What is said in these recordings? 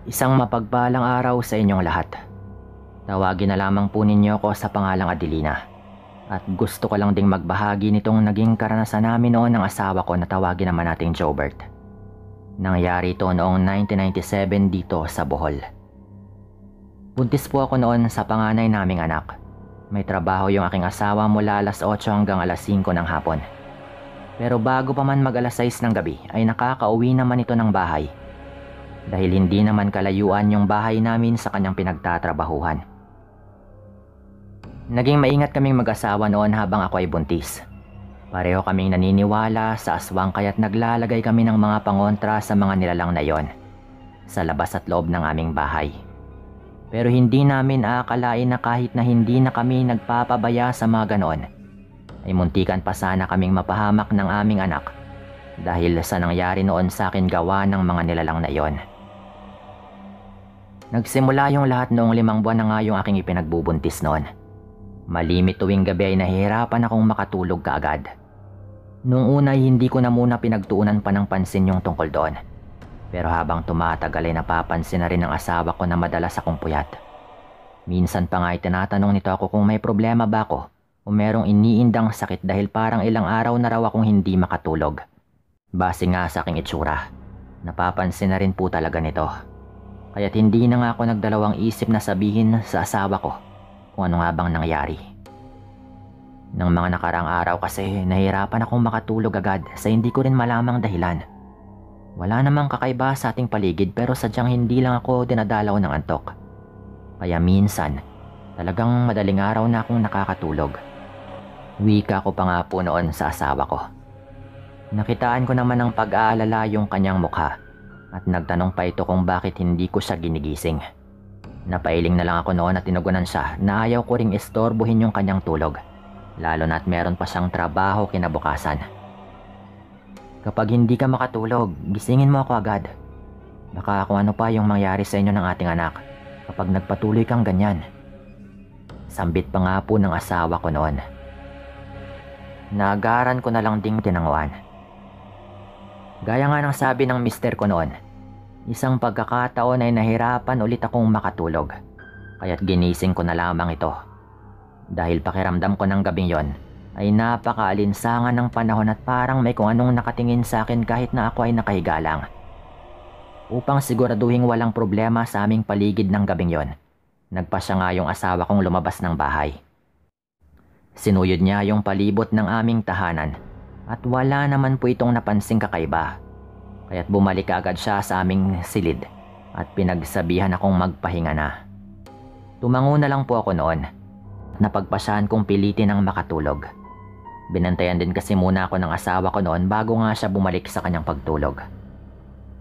Isang mapagpalang araw sa inyong lahat. Tawagin na lamang po ninyo ako sa pangalang Adelina. At gusto ko lang ding magbahagi nitong naging karanasan namin noon ng asawa ko na tawagin naman nating Jobert. Nangyari ito noong 1997 dito sa Bohol. Buntis po ako noon sa panganay naming anak. May trabaho yung aking asawa mula alas 8 hanggang alas 5 ng hapon. Pero bago pa man mag alas 6 ng gabi ay nakakauwi naman ito ng bahay. Dahil hindi naman kalayuan yung bahay namin sa kanyang pinagtatrabahuhan. Naging maingat kaming mag-asawa noon habang ako ay buntis. Pareho kaming naniniwala sa aswang kaya't naglalagay kami ng mga pangontra sa mga nilalang na yon sa labas at loob ng aming bahay. Pero hindi namin aakalain na kahit na hindi na kami nagpapabaya sa mga ganoon, ay muntikan pa sana kaming mapahamak ng aming anak dahil sa nangyari noon sa akin gawa ng mga nilalang na yon. Nagsimula yung lahat noong 5 buwan na nga yung aking ipinagbubuntis noon. Malimit tuwing gabi ay nahihirapan akong makatulog kaagad. Noong una ay hindi ko na muna pinagtuunan pa ng pansin yung tungkol doon. Pero habang tumatagal ay napapansin na rin ng asawa ko na madalas akong puyat. Minsan pa nga ay tinatanong nito ako kung may problema ba ako o merong iniindang sakit dahil parang ilang araw na raw akong hindi makatulog. Base nga sa aking itsura, napapansin na rin po talaga nito. Kaya't hindi na nga ako nagdalawang isip na sabihin sa asawa ko kung ano nga bang nangyari. Nang mga nakaraang araw kasi nahirapan akong makatulog agad sa hindi ko rin malamang dahilan. Wala namang kakaiba sa ating paligid pero sadyang hindi lang ako dinadalaw ng antok. Kaya minsan, talagang madaling araw na akong nakakatulog. Wika ko pa nga po noon sa asawa ko. Nakitaan ko naman ng pag-aalala yung kanyang mukha at nagtanong pa ito kung bakit hindi ko siya ginigising. Napailing na lang ako noon at tinugunan siya na ayaw ko ring istorbohin yung kanyang tulog, lalo na't meron pa siyang trabaho kinabukasan. Kapag hindi ka makatulog, gisingin mo ako agad. Baka kung ano pa yung mangyari sa inyo ng ating anak kapag nagpatuloy kang ganyan. Sambit pa nga po ng asawa ko noon. Naagaran ko na lang ding tinanguan. Gaya nga ng sabi ng mister ko noon, isang pagkakataon ay nahirapan ulit akong makatulog. Kaya't ginising ko na lamang ito. Dahil pakiramdam ko ng gabing yon ay napakaalinsangan ng panahon at parang may kung anong nakatingin sa akin kahit na ako ay nakahiga lang. Upang siguraduhin walang problema sa aming paligid ng gabing yon, nagpasya nga yung asawa kong lumabas ng bahay. Sinuyod niya yung palibot ng aming tahanan at wala naman po itong napansing kakaiba. Kaya't bumalik agad siya sa aming silid at pinagsabihan akong magpahinga na. Tumango na lang po ako noon at napagpasyahan kong pilitin ang makatulog. Binantayan din kasi muna ako ng asawa ko noon bago nga siya bumalik sa kanyang pagtulog.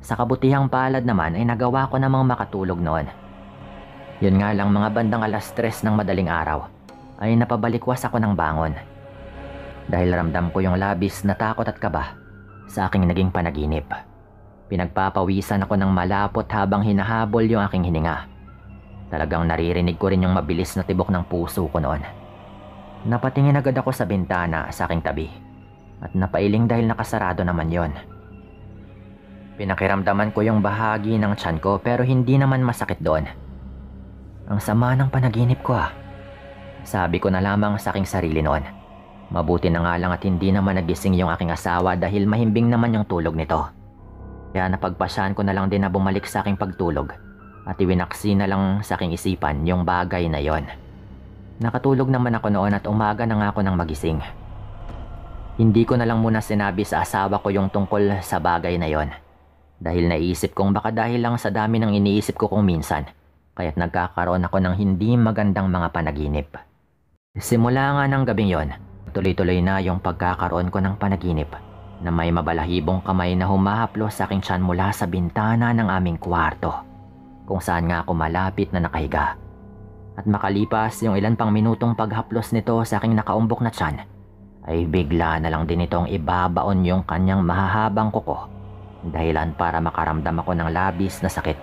Sa kabutihang palad naman ay nagawa ko namang makatulog noon. Yun nga lang mga bandang alas 3 ng madaling araw ay napabalikwas ako ng bangon. Dahil ramdam ko yung labis na takot at kaba sa aking naging panaginip. Pinagpapawisan ako ng malapot habang hinahabol yung aking hininga. Talagang naririnig ko rin yung mabilis na tibok ng puso ko noon. Napatingin agad ako sa bintana sa aking tabi at napailing dahil nakasarado naman yon. Pinakiramdaman ko yung bahagi ng tiyan ko pero hindi naman masakit doon. Ang sama ng panaginip ko sabi ko na lamang sa aking sarili noon. Mabuti na nga lang at hindi naman nagising yung aking asawa dahil mahimbing naman yung tulog nito. Kaya napagpasyahan ko na lang din na bumalik sa aking pagtulog at iwinaksi na lang sa aking isipan yung bagay na yon. Nakatulog naman ako noon at umaga na nga ako nang magising. Hindi ko na lang muna sinabi sa asawa ko yung tungkol sa bagay na yon. Dahil naisip kong baka dahil lang sa dami ng iniisip ko kung minsan, kaya't nagkakaroon ako ng hindi magandang mga panaginip. Simula nga ng gabing yon, tuloy-tuloy na yung pagkakaroon ko ng panaginip na may mabalahibong kamay na humahaplos sa aking tiyan mula sa bintana ng aming kwarto, kung saan nga ako malapit na nakahiga. At makalipas yung ilan pang minutong paghaplos nito sa aking nakaumbok na tiyan, ay bigla na lang din itong ibabaon yung kanyang mahahabang kuko, dahilan para makaramdam ako ng labis na sakit.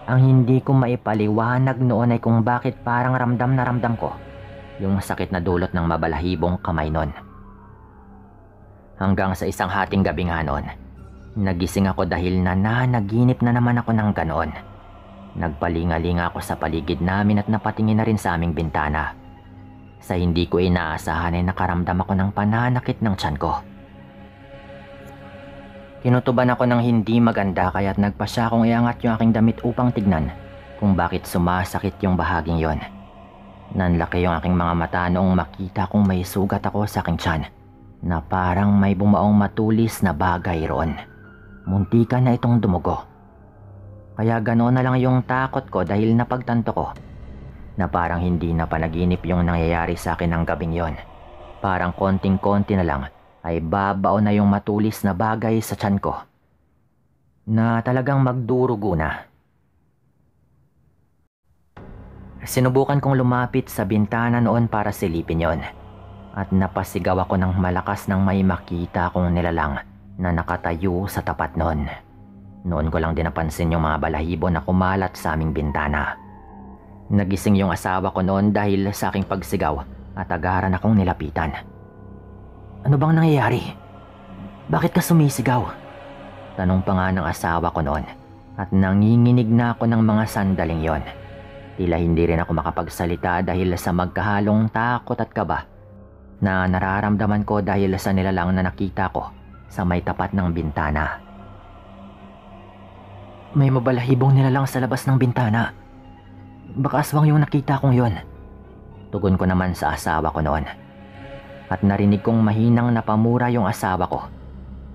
Ang hindi ko maipaliwanag noon ay kung bakit parang ramdam na ramdam ko yung sakit na dulot ng mabalahibong kamay noon. Hanggang sa isang hating gabi nga noon, nagising ako dahil nananaginip na naman ako ng ganoon. Nagpalingalinga ako sa paligid namin at napatingin na rin sa aming bintana. Sa hindi ko inaasahan ay nakaramdam ako ng pananakit ng tiyan ko. Kinutuban ako ng hindi maganda kaya't nagpa siya akong iangat yung aking damit upang tignan kung bakit sumasakit yung bahaging yon. Nanlaki yung aking mga mata noong makita kong may sugat ako sa aking tiyan na parang may bumaong matulis na bagay roon. Muntikan na itong dumugo. Kaya ganoon na lang yung takot ko dahil napagtanto ko na parang hindi na panaginip yung nangyayari sa akin ng gabing yon. Parang konting-konti na lang ay babao na yung matulis na bagay sa tiyan ko na talagang magdurugo na. Sinubukan kong lumapit sa bintana noon para silipin yon at napasigaw ako ng malakas nang may makita kong nilalang na nakatayo sa tapat noon. Noon ko lang din napansin yung mga balahibo na kumalat sa aming bintana. Nagising yung asawa ko noon dahil sa aking pagsigaw at agaran akong nilapitan. Ano bang nangyayari? Bakit ka sumisigaw? Tanong pa nga ng asawa ko noon at nanginginig na ako ng mga sandaling yon. Tila hindi rin ako makapagsalita dahil sa magkahalong takot at kaba na nararamdaman ko dahil sa nilalang na nakita ko sa may tapat ng bintana. May mabalahibong nilalang sa labas ng bintana. Baka aswang yung nakita kong yon. Tugon ko naman sa asawa ko noon. At narinig kong mahinang napamura yung asawa ko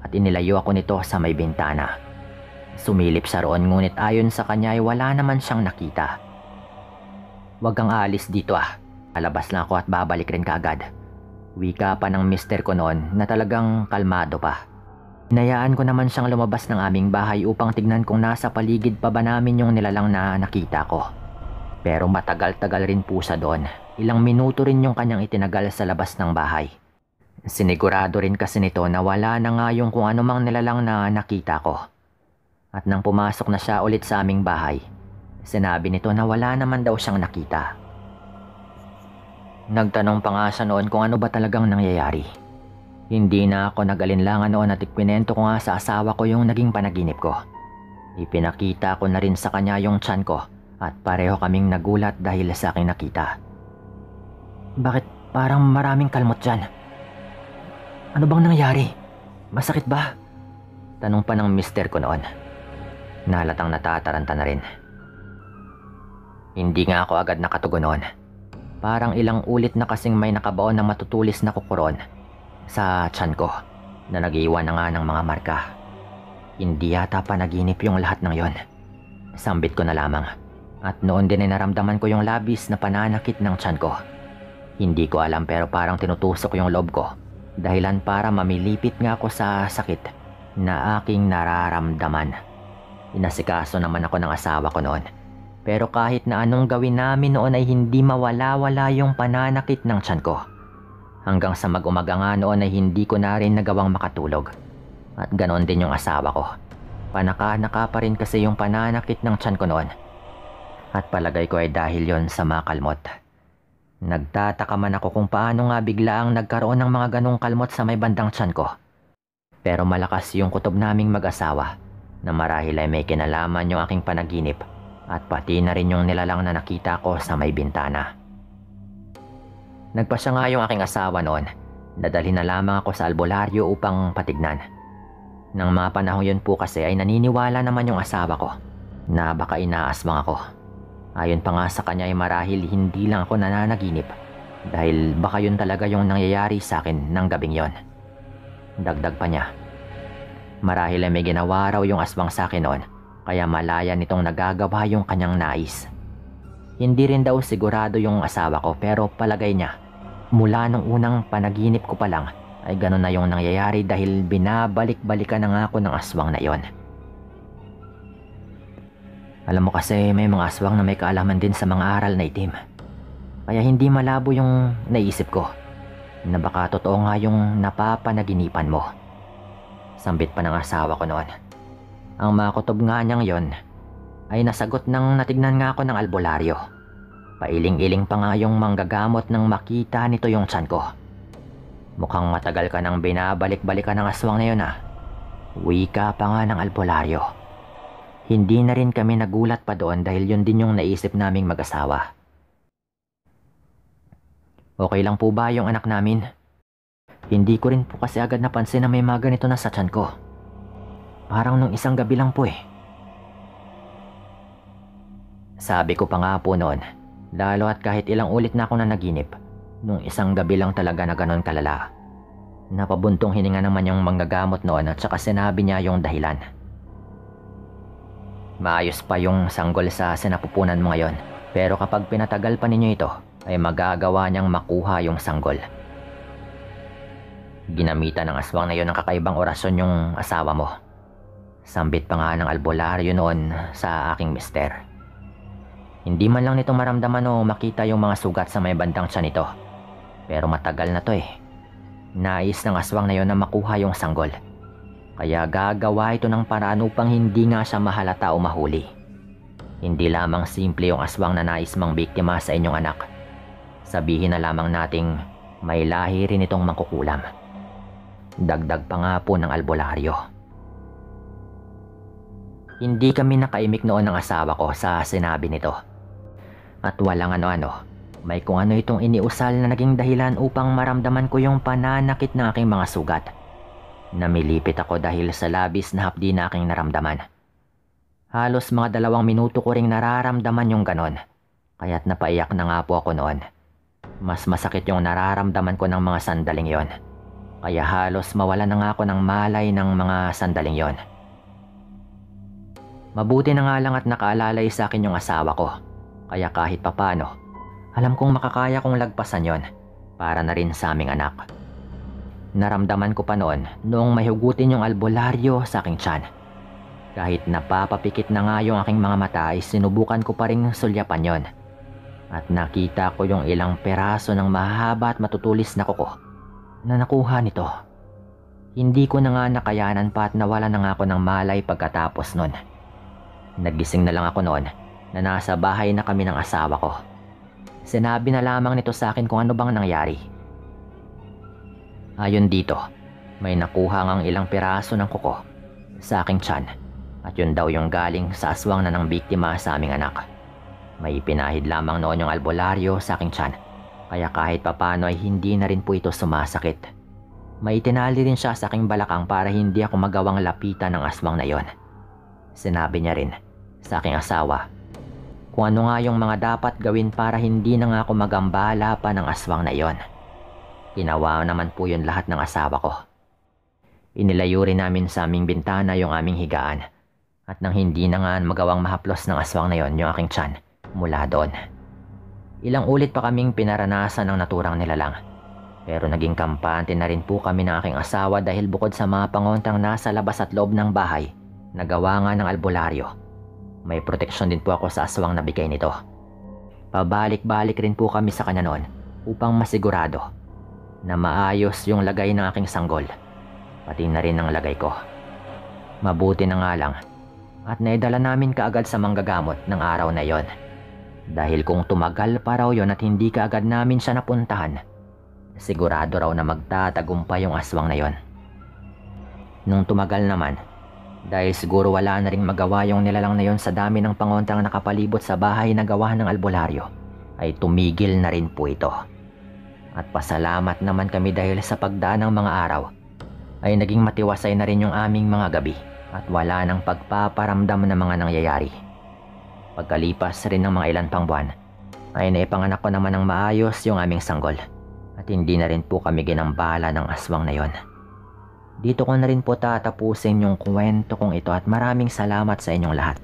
at inilayo ako nito sa may bintana. Sumilip siya roon ngunit ayon sa kanya ay wala naman siyang nakita. Huwag kang aalis dito Alabas lang ako at babalik rin kaagad. Wika pa ng mister ko noon na talagang kalmado pa. Hinayaan ko naman siyang lumabas ng aming bahay upang tignan kung nasa paligid pa ba namin yung nilalang na nakita ko. Pero matagal-tagal rin po siya doon. Ilang minuto rin yung kanyang itinagal sa labas ng bahay. Sinigurado rin kasi nito na wala na nga yung kung ano mang nilalang na nakita ko. At nang pumasok na siya ulit sa aming bahay, sinabi nito na wala naman daw siyang nakita. Nagtanong pa nga siya noon kung ano ba talagang nangyayari. Hindi na ako nag-alinlangan noon at ikwinento ko nga sa asawa ko yung naging panaginip ko. Ipinakita ko na rin sa kanya yung tiyan ko at pareho kaming nagulat dahil sa aking nakita. Bakit parang maraming kalmot dyan? Ano bang nangyari? Masakit ba? Tanong pa ng mister ko noon. Nahalatang natataranta na rin. Hindi nga ako agad nakatugon noon. Parang ilang ulit na kasing may nakabaon ng matutulis na kukuron sa tiyan ko na nag-iwan na nga ng mga marka. Hindi yata panaginip yung lahat ng yon. Sambit ko na lamang at noon din ay naramdaman ko yung labis na pananakit ng tiyan ko. Hindi ko alam pero parang tinutusok yung loob ko dahilan para mamilipit nga ako sa sakit na aking nararamdaman. Inasikaso naman ako ng asawa ko noon. Pero kahit na anong gawin namin noon ay hindi mawala-wala yung pananakit ng tiyan ko. Hanggang sa mag-umaga nga noon ay hindi ko na rin nagawang makatulog. At ganoon din yung asawa ko. Panaka-naka pa rin kasi yung pananakit ng tiyan ko noon. At palagay ko ay dahil yon sa mga kalmot. Nagtataka man ako kung paano nga biglaang nagkaroon ng mga ganong kalmot sa may bandang tiyan ko. Pero malakas yung kutob naming mag-asawa na marahil ay may kinalaman yung aking panaginip at pati na rin yung nilalang na nakita ko sa may bintana. Nagpasya nga yung aking asawa noon. Dadalhin na lamang ako sa albularyo upang patignan. Nang mga panahon yun po kasi ay naniniwala naman yung asawa ko na baka inaaswang ako. Ayon pa nga sa kanya ay marahil hindi lang ako nananaginip dahil baka yun talaga yung nangyayari sa akin ng gabing yon. Dagdag pa niya, marahil ay may ginawa raw yung aswang sa akin noon kaya malaya nitong nagagawa yung kanyang nais. Hindi rin daw sigurado yung asawa ko pero palagay niya mula nung unang panaginip ko pa lang ay ganun na yung nangyayari dahil binabalik-balikan na nga ako ng aswang na yon. Alam mo kasi may mga aswang na may kaalaman din sa mga aral na itim. Kaya hindi malabo yung naisip ko na baka totoo nga yung napapanaginipan mo. Sambit pa ng asawa ko noon. Ang makutob nga niyang yon ay nasagot nang natignan nga ako ng albularyo. Pailing-iling pa nga yung manggagamot nang makita nito yung tiyan ko. Mukhang matagal ka nang binabalik-balikan ng aswang na yun Wika pa nga ng albularyo. Hindi na rin kami nagulat pa doon dahil yun din yung naisip naming mag-asawa. Okay lang po ba yung anak namin? Hindi ko rin po kasi agad napansin na may mga ganito na sa tiyan ko. Parang nung isang gabi lang po eh. Sabi ko pa nga po noon, lalo at kahit ilang ulit na ako nanaginip, nung isang gabi lang talaga na ganon kalala. Napabuntong hininga naman yung manggagamot noon at saka sinabi niya yung dahilan. Maayos pa yung sanggol sa sinapupunan mo ngayon, pero kapag pinatagal pa ninyo ito, ay magagawa niyang makuha yung sanggol. Ginamitan ng aswang na yun ng kakaibang orasyon yung asawa mo. Sambit pa nga ng albularyo noon sa aking mister. Hindi man lang nito maramdaman o makita yung mga sugat sa may bandang tiyan nito. Pero matagal na to eh. Nais ng aswang na yun na makuha yung sanggol. Kaya gagawa ito ng paraan upang hindi nga siya mahalata o mahuli. Hindi lamang simple yung aswang na nais mang biktima sa inyong anak. Sabihin na lamang nating may lahi rin itong mangkukulam. Dagdag pa nga po ng albularyo. Hindi kami nakaimik noon ng asawa ko sa sinabi nito. At walang ano-ano, may kung ano itong iniusal na naging dahilan upang maramdaman ko yung pananakit ng aking mga sugat. Namilipit ako dahil sa labis na hapdi na aking naramdaman. Halos mga 2 minuto ko ring nararamdaman yung ganon, kaya't napaiyak na nga po ako noon. Mas masakit yung nararamdaman ko ng mga sandaling yon. Kaya halos mawala na nga ako ng malay ng mga sandaling yon. Mabuti na nga lang at nakaalalay sa akin yung asawa ko. Kaya kahit papano, alam kong makakaya kong lagpasan yon para na rin sa aming anak. Naramdaman ko pa noon noong may hugutin yung albularyo sa aking tiyan. Kahit napapapikit na nga yung aking mga mata ay sinubukan ko pa rin sulyapan yon. At nakita ko yung ilang peraso ng mahaba at matutulis na kuko na nakuha nito. Hindi ko na nga nakayanan pa at nawala na nga ako ng malay pagkatapos nun. Nagising na lang ako noon na nasa bahay na kami ng asawa ko. Sinabi na lamang nito sa akin kung ano bang nangyari. Ayon dito, may nakuha ngang ilang peraso ng kuko sa aking tiyan at yun daw yung galing sa aswang na ng biktima sa aming anak. May pinahid lamang noon yung albularyo sa aking tiyan, kaya kahit papano ay hindi na rin po ito sumasakit. May tinali rin siya sa aking balakang para hindi ako magawang lapitan ng aswang na yon. Sinabi niya rin sa aking asawa kung ano nga yung mga dapat gawin para hindi na nga ako magambala pa ng aswang na yon. Ginawa naman po yun lahat ng asawa ko. Inilayo rin namin sa aming bintana yung aming higaan at nang hindi na nga magawang mahaplos ng aswang na yon yung aking tiyan mula doon. Ilang ulit pa kaming pinaranasan ng naturang nilalang. Pero naging kampante na rin po kami ng aking asawa dahil bukod sa mga pangontang nasa labas at loob ng bahay, nagawa nga ng albularyo. May proteksyon din po ako sa aswang na bigay nito. Pabalik-balik rin po kami sa kanya noon upang masigurado na maayos yung lagay ng aking sanggol, pati na rin ang lagay ko. Mabuti na nga lang at naidala namin kaagad sa manggagamot ng araw na yon. Dahil kung tumagal pa raw yon at hindi kaagad namin siya napuntahan, sigurado raw na magtatagumpay yung aswang na yon. Nung tumagal naman, dahil siguro wala na ring magawa yung nilalang na yon sa dami ng pangontang nakapalibot sa bahay na gawa ng albularyo, ay tumigil na rin po ito. At pasalamat naman kami dahil sa pagdaan ng mga araw, ay naging matiwasay na rin yung aming mga gabi at wala nang pagpaparamdam na mga nangyayari. Pagkalipas rin ng mga ilan pang buwan, ay naipanganak ko naman ng maayos yung aming sanggol at hindi na rin po kami ginambala ng aswang na yon. Dito ko na rin po tatapusin yung kwento kong ito at maraming salamat sa inyong lahat.